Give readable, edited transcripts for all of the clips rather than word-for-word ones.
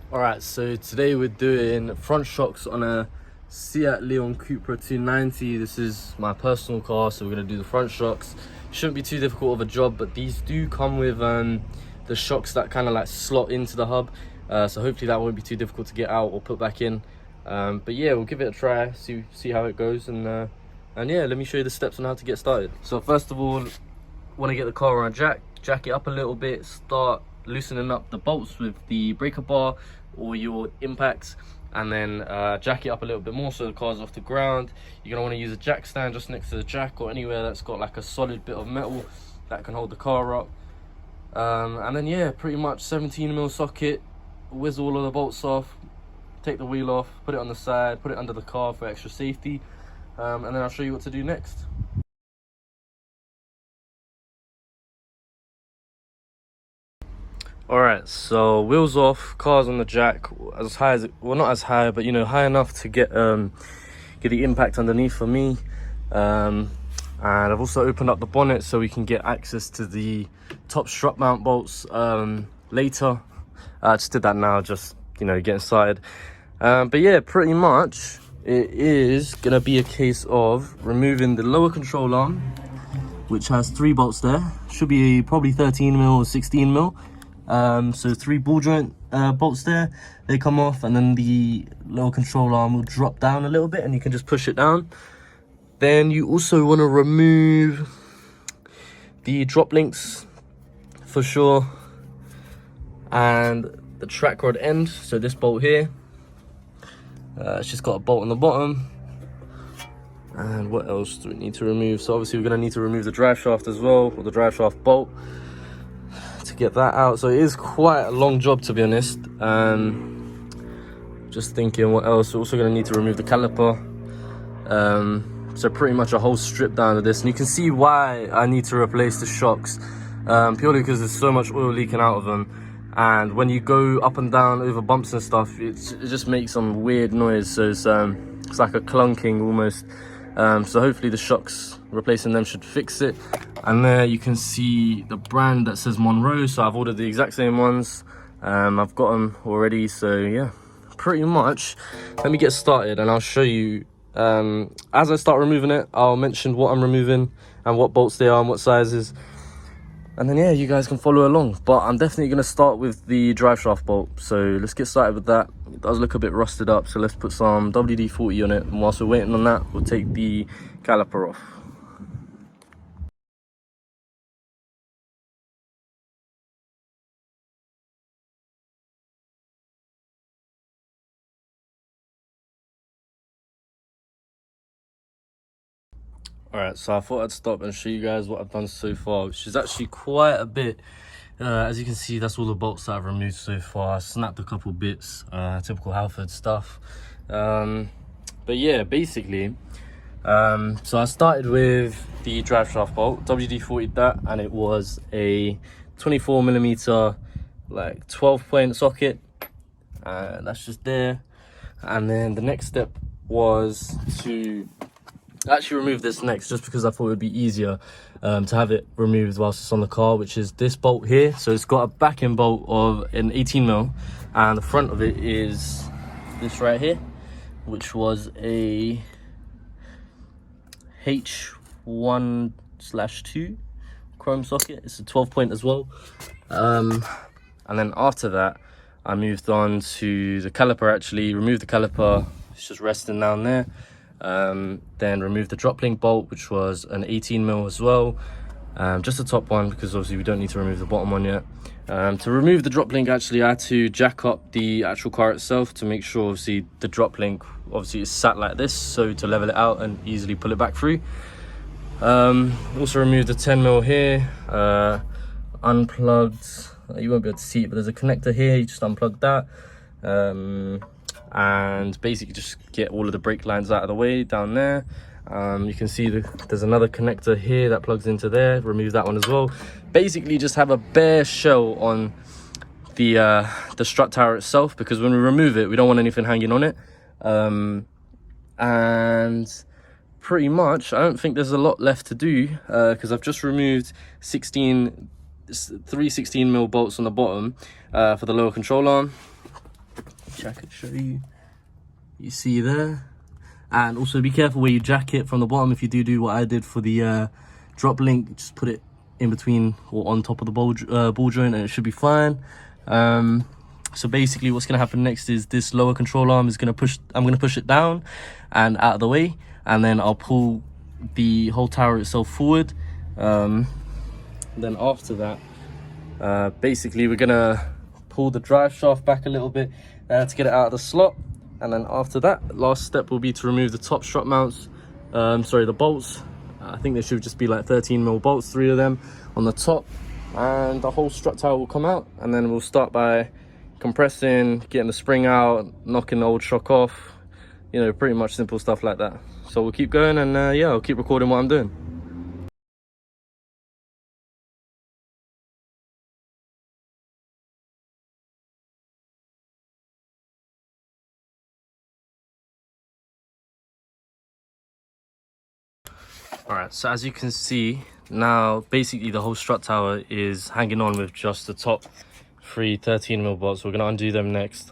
Alright, so today we're doing front shocks on a Seat Leon Cupra 290. This is my personal car, so we're going to do the front shocks. Shouldn't be too difficult of a job, but these do come with the shocks that kind of like slot into the hub. So hopefully that won't be too difficult to get out or put back in. But yeah, we'll give it a try, see how it goes, and yeah, let me show you the steps on how to get started. So first of all, want to get the car on a jack it up a little bit, start loosening up the bolts with the breaker bar or your impacts, and then jack it up a little bit more so the car's off the ground. You're going to want to use a jack stand just next to the jack or anywhere that's got like a solid bit of metal that can hold the car up. And then yeah, pretty much 17mm socket, whiz all of the bolts off, take the wheel off, put it on the side, put it under the car for extra safety, and then I'll show you what to do next. Alright, so wheels off, car's on the jack, as high as, well not as high, but you know, high enough to get the impact underneath for me. And I've also opened up the bonnet so we can get access to the top strut mount bolts later. I just did that now, just, you know, getting started. But yeah, pretty much it is gonna be a case of removing the lower control arm, which has 3 bolts there. Should be probably 13mm or 16mm. So 3 ball joint bolts there, they come off, and then the lower control arm will drop down a little bit and you can just push it down. Then you also want to remove the drop links for sure, and the track rod end, so this bolt here, it's just got a bolt on the bottom. And what else do we need to remove? So obviously we're going to need to remove the drive shaft as well, or the drive shaft bolt, to get that out. So it is quite a long job, to be honest. Just thinking what else. We're also going to need to remove the caliper. So pretty much a whole strip down of this, and you can see why I need to replace the shocks, purely because there's so much oil leaking out of them, and when you go up and down over bumps and stuff, it just makes some weird noise. So it's like a clunking almost. So hopefully the shocks, replacing them, should fix it. And there you can see the brand that says Monroe, so I've ordered the exact same ones. I've got them already, so yeah, pretty much let me get started and I'll show you. As I start removing it, I'll mention what I'm removing and what bolts they are and what sizes, and then yeah, you guys can follow along. But I'm definitely going to start with the drive shaft bolt, so let's get started with that. It does look a bit rusted up, so let's put some WD-40 on it, and whilst we're waiting on that, we'll take the caliper off. Alright, so I thought I'd stop and show you guys what I've done so far, which is actually quite a bit. As you can see, that's all the bolts that I've removed so far. I snapped a couple bits, typical Halford stuff. But yeah, basically, so I started with the drive shaft bolt, WD-40'd that, and it was a 24mm, like 12-point socket. That's just there. And then the next step was to actually remove this next, just because I thought it would be easier to have it removed whilst it's on the car, which is this bolt here. So it's got a backing bolt of an 18mm, and the front of it is this right here, which was a H1/2 chrome socket. It's a 12-point as well. And then after that, I moved on to the caliper. Actually removed the caliper, it's just resting down there. Then removed the drop link bolt, which was an 18mm as well, just the top one, because obviously we don't need to remove the bottom one yet. To remove the drop link, actually I had to jack up the actual car itself to make sure obviously the drop link obviously is sat like this, so to level it out and easily pull it back through. Also removed the 10mm here, unplugged, you won't be able to see it, but there's a connector here, you just unplug that. And basically just get all of the brake lines out of the way down there. You can see there's another connector here that plugs into there, remove that one as well. Basically just have a bare shell on the strut tower itself, because when we remove it, we don't want anything hanging on it. And pretty much I don't think there's a lot left to do, because I've just removed 3 16mm bolts on the bottom for the lower control arm. I could show you. You see there. And also be careful where you jack it from the bottom. If you do what I did for the drop link, just put it in between or on top of the ball joint and it should be fine. So basically what's gonna happen next is this lower control arm is gonna push, I'm gonna push it down and out of the way, and then I'll pull the whole tower itself forward. Then after that, basically we're gonna pull the drive shaft back a little bit to get it out of the slot. And then after that, last step will be to remove the top strut mounts, the bolts. I think there should just be like 13mm bolts, 3 of them on the top, and the whole strut tower will come out. And then we'll start by compressing, getting the spring out, knocking the old shock off, you know, pretty much simple stuff like that. So we'll keep going, and yeah, I'll keep recording what I'm doing. Alright, so as you can see, now basically the whole strut tower is hanging on with just the top 3 13mm bolts. We're going to undo them next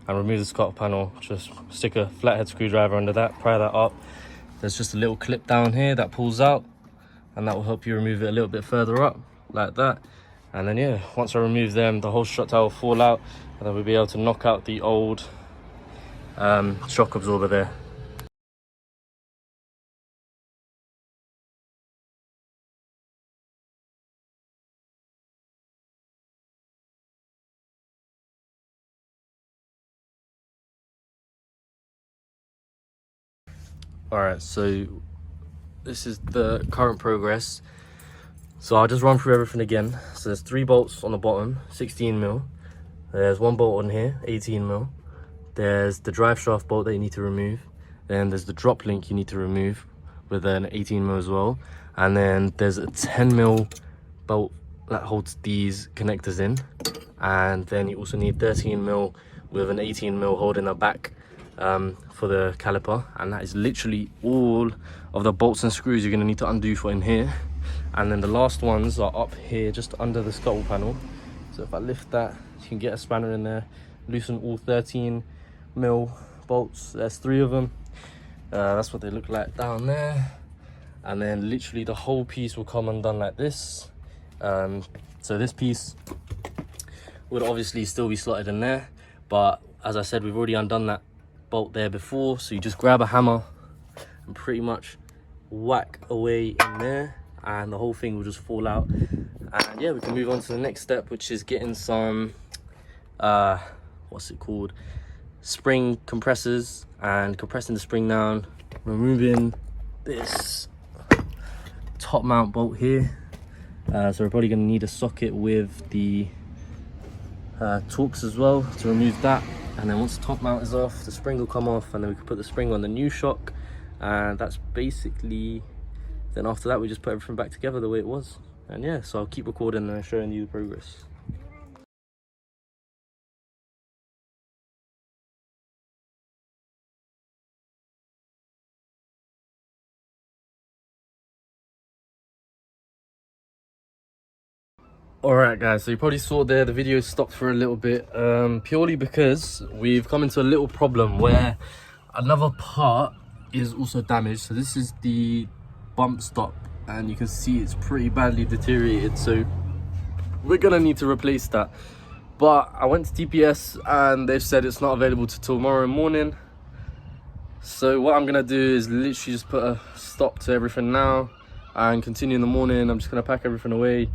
and remove the Skoda panel. Just stick a flathead screwdriver under that, pry that up. There's just a little clip down here that pulls out, and that will help you remove it a little bit further up, like that. And then yeah, once I remove them, the whole strut tower will fall out, and then we'll be able to knock out the old shock absorber there. Alright, so this is the current progress. So I'll just run through everything again. So there's 3 bolts on the bottom, 16mm. There's 1 bolt on here, 18mm. There's the drive shaft bolt that you need to remove. Then there's the drop link you need to remove with an 18mm as well. And then there's a 10mm bolt that holds these connectors in. And then you also need 13mm with an 18mm holding the back for the caliper. And that is literally all of the bolts and screws you're going to need to undo for in here. And then the last ones are up here just under the scuttle panel. So if I lift that, you can get a spanner in there, loosen all 13mm bolts. There's 3 of them. That's what they look like down there. And then literally the whole piece will come undone like this. So this piece would obviously still be slotted in there, but as I said, we've already undone that bolt there before. So you just grab a hammer and pretty much whack away in there, and the whole thing will just fall out. And yeah, we can move on to the next step, which is getting some what's it called, spring compressors, and compressing the spring down, removing this top mount bolt here. So we're probably going to need a socket with the Torx as well to remove that. And then once the top mount is off, the spring will come off, and then we can put the spring on the new shock. And that's basically, then after that we just put everything back together the way it was. And yeah, so I'll keep recording and showing you the progress. Alright guys, so you probably saw there the video stopped for a little bit, purely because we've come into a little problem where another part is also damaged. So this is the bump stop, and you can see it's pretty badly deteriorated, so we're gonna need to replace that. But I went to TPS and they've said it's not available till tomorrow morning. So what I'm gonna do is literally just put a stop to everything now and continue in the morning. I'm just gonna pack everything away,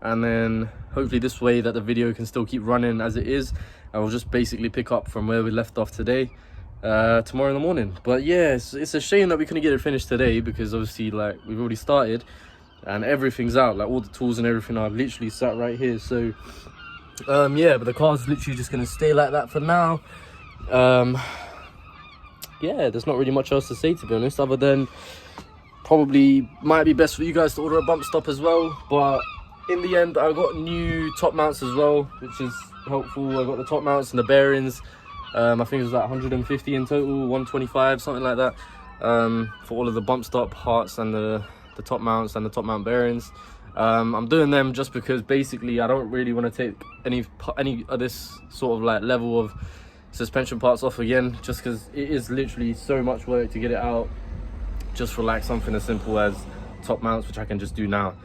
and then hopefully this way that the video can still keep running as it is. I will just basically pick up from where we left off today tomorrow in the morning. But yeah, it's a shame that we couldn't get it finished today, because obviously like we've already started and everything's out, like all the tools and everything are literally sat right here. So yeah, but the car's literally just gonna stay like that for now. Yeah, there's not really much else to say, to be honest, other than probably might be best for you guys to order a bump stop as well. But in the end, I got new top mounts as well, which is helpful. I got the top mounts and the bearings. I think it was like 150 in total, 125, something like that, for all of the bump stop parts and the top mounts and the top mount bearings. I'm doing them just because basically I don't really want to take any of this sort of like level of suspension parts off again, just because it is literally so much work to get it out, just for like something as simple as top mounts, which I can just do now.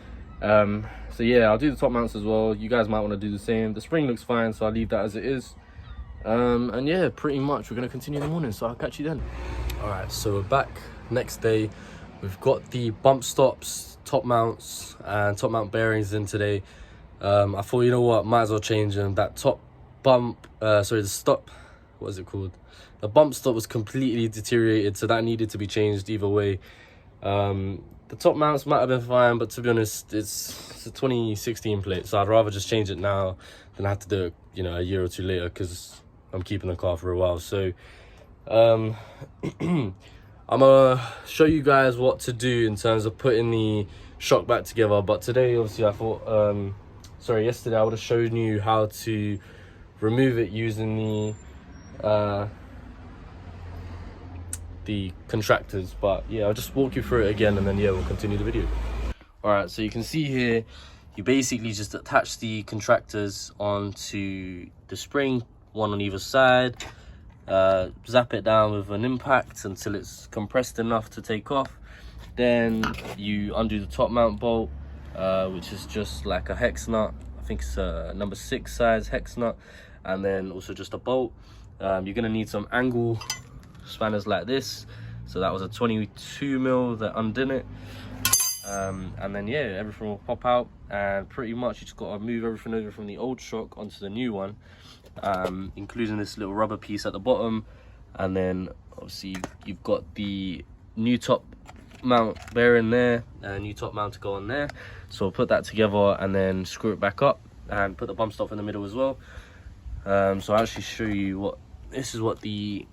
So yeah, I'll do the top mounts as well. You guys might want to do the same. The spring looks fine, so I'll leave that as it is. And yeah, pretty much we're gonna continue in the morning, so I'll catch you then. All right, so we're back next day. We've got the bump stops, top mounts, and top mount bearings in today. I thought, you know what, might as well change them. That top bump, sorry, the stop, what is it called? The bump stop was completely deteriorated, so that needed to be changed either way. The top mounts might have been fine, but to be honest, it's a 2016 plate, so I'd rather just change it now than have to do it, you know, a year or two later, because I'm keeping the car for a while. So I'm gonna show you guys what to do in terms of putting the shock back together. But today, obviously, I thought, yesterday I would have shown you how to remove it using the contractors. But yeah, I'll just walk you through it again, and then yeah, we'll continue the video. All right, so you can see here, you basically just attach the contractors onto the spring, one on either side, zap it down with an impact until it's compressed enough to take off. Then you undo the top mount bolt, which is just like a hex nut. I think it's a number 6 size hex nut, and then also just a bolt. You're gonna need some angle spanners like this. So that was a 22 mil that undid it. And then yeah, everything will pop out, and pretty much you just got to move everything over from the old shock onto the new one, including this little rubber piece at the bottom. And then obviously you've got the new top mount bearing there, and new top mount to go on there. So put that together and then screw it back up, and put the bump stop in the middle as well. So I'll actually show you what this is, what the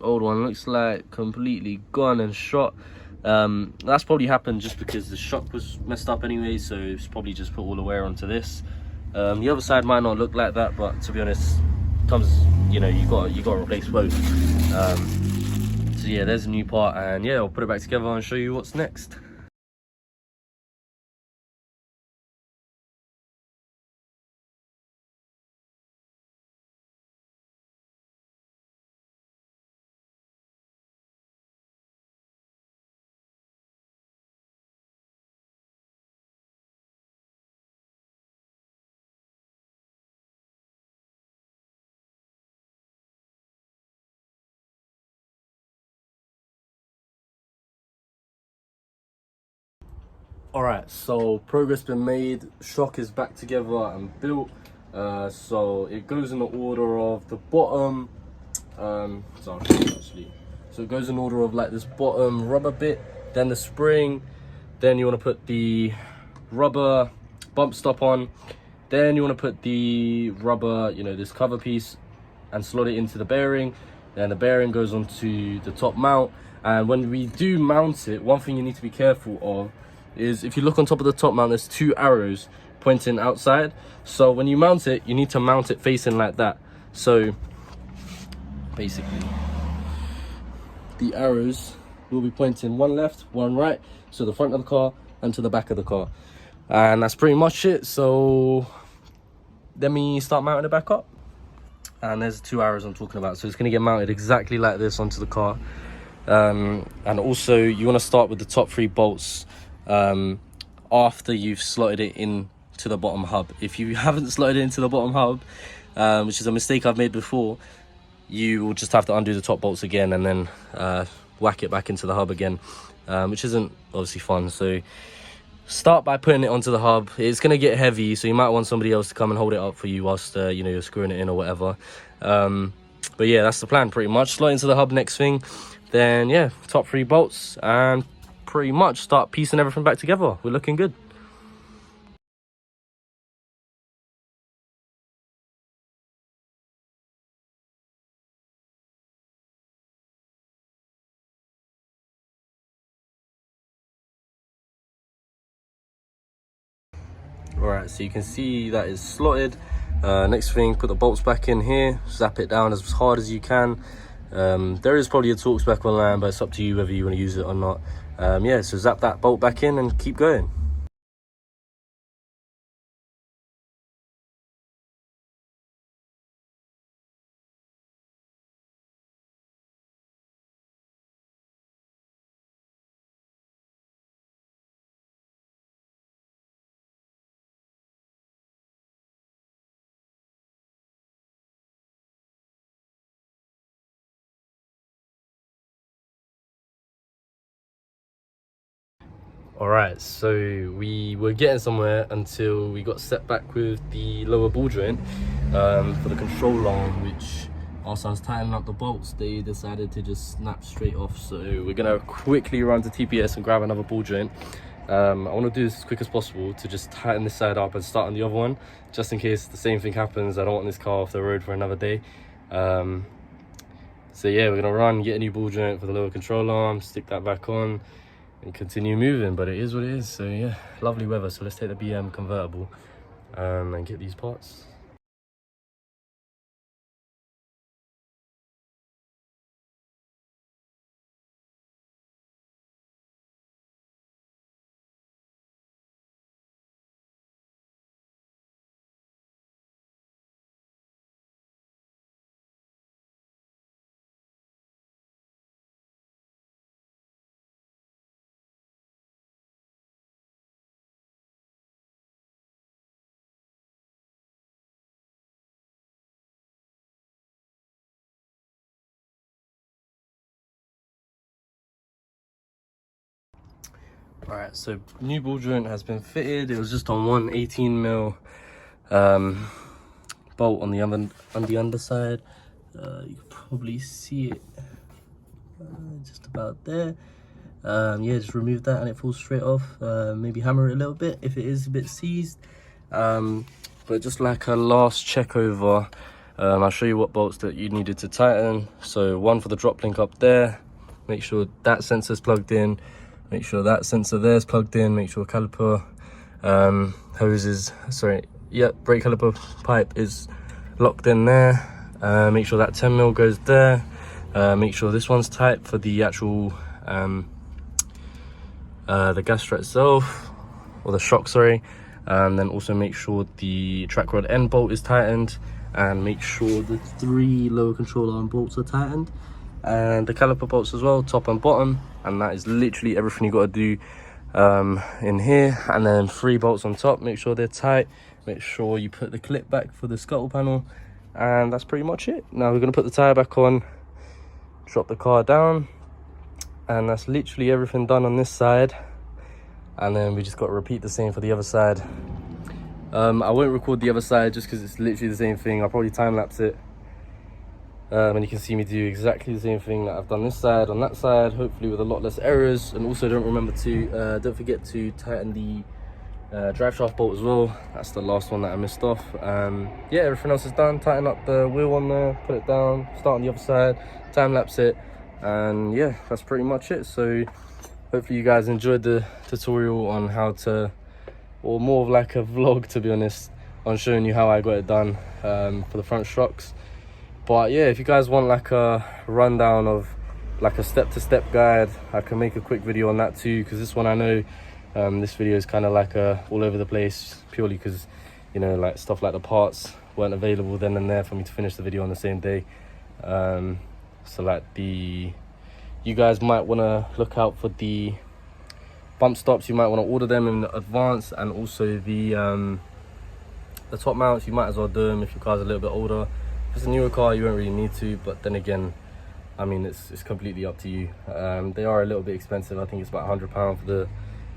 old one looks like, completely gone and shot. That's probably happened just because the shock was messed up anyway, so it's probably just put all the wear onto this. The other side might not look like that, but to be honest, comes, you know, you got to replace both. So yeah, there's a new part, and yeah, I'll put it back together and show you what's next. All right, so progress been made. Shock is back together and built. So it goes in the order of the bottom. So it goes in order of like this bottom rubber bit, then the spring, then you want to put the rubber bump stop on, then you want to put the rubber, you know, this cover piece, and slot it into the bearing. Then the bearing goes onto the top mount. And when we do mount it, one thing you need to be careful of is, if you look on top of the top mount, there's 2 arrows pointing outside. So when you mount it, you need to mount it facing like that. So basically the arrows will be pointing one left, one right, so the front of the car and to the back of the car. And that's pretty much it. So let me start mounting it back up. And there's 2 arrows I'm talking about. So it's going to get mounted exactly like this onto the car. And also you want to start with the top 3 bolts after you've slotted it into the bottom hub. If you haven't slotted it into the bottom hub, which is a mistake I've made before, you will just have to undo the top bolts again and then whack it back into the hub again, which isn't obviously fun. So start by putting it onto the hub. It's going to get heavy, so you might want somebody else to come and hold it up for you whilst you know, you're screwing it in or whatever. But yeah, that's the plan pretty much. Slot into the hub next thing, then yeah, top 3 bolts, and pretty much start piecing everything back together. We're looking good. All right, so you can see that is slotted. Next thing, put the bolts back in here, zap it down as hard as you can. There is probably a Torx spec online, but it's up to you whether you want to use it or not. Yeah, so zap that bolt back in and keep going. Alright, so we were getting somewhere until we got set back with the lower ball joint for the control arm, which whilst I was tightening up the bolts, they decided to just snap straight off. So we're gonna quickly run to TPS and grab another ball joint. I want to do this as quick as possible to just tighten this side up and start on the other one, just in case the same thing happens. I don't want this car off the road for another day. So yeah, we're gonna run, get a new ball joint for the lower control arm, stick that back on, and continue moving. But it is what it is. So yeah, lovely weather, so let's take the BM convertible and get these parts. All right, so new ball joint has been fitted. It was just on one 18mm bolt on the underside. You can probably see it just about there. Yeah, just remove that and it falls straight off. Maybe hammer it a little bit if it is a bit seized. But just like a last check over, I'll show you what bolts that you needed to tighten. So one for the drop link up there, make sure that sensor's plugged in, make sure that sensor there's plugged in, make sure caliper brake caliper pipe is locked in there. Make sure that 10mm goes there. Make sure this one's tight for the actual the gas strut itself, or the shock, sorry. Then also make sure the track rod end bolt is tightened, and make sure the 3 lower control arm bolts are tightened, and the caliper bolts as well, top and bottom. And that is literally everything you got to do in here. And then 3 bolts on top, make sure they're tight. Make sure you put the clip back for the scuttle panel, and that's pretty much it. Now we're going to put the tire back on, drop the car down, and that's literally everything done on this side. And then we just got to repeat the same for the other side. I won't record the other side just because it's literally the same thing. I'll probably time lapse it, and you can see me do exactly the same thing that I've done this side on that side, hopefully with a lot less errors. And also don't forget to tighten the drive shaft bolt as well. That's the last one that I missed off. Yeah, everything else is done. Tighten up the wheel on there, put it down, start on the other side, time lapse it, and yeah, that's pretty much it. So hopefully you guys enjoyed the tutorial on how to, or more of like a vlog to be honest, on showing you how I got it done for the front shocks. But yeah, if you guys want like a rundown of like a step-to-step guide, I can make a quick video on that too, because this one I know this video is kind of like all over the place, purely because, you know, like stuff like the parts weren't available then and there for me to finish the video on the same day. So like you guys might want to look out for the bump stops. You might want to order them in advance, and also the top mounts, you might as well do them if your car's a little bit older. If it's a newer car, you won't really need to, but then again, I mean, it's completely up to you. They are a little bit expensive. I think it's about £100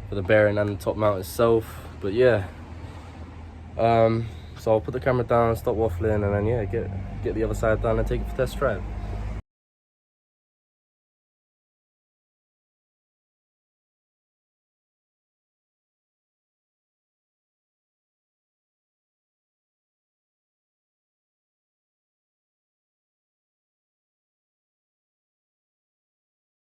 for the bearing and the top mount itself. But yeah, so I'll put the camera down, stop waffling, and then yeah, get the other side done and take it for test drive.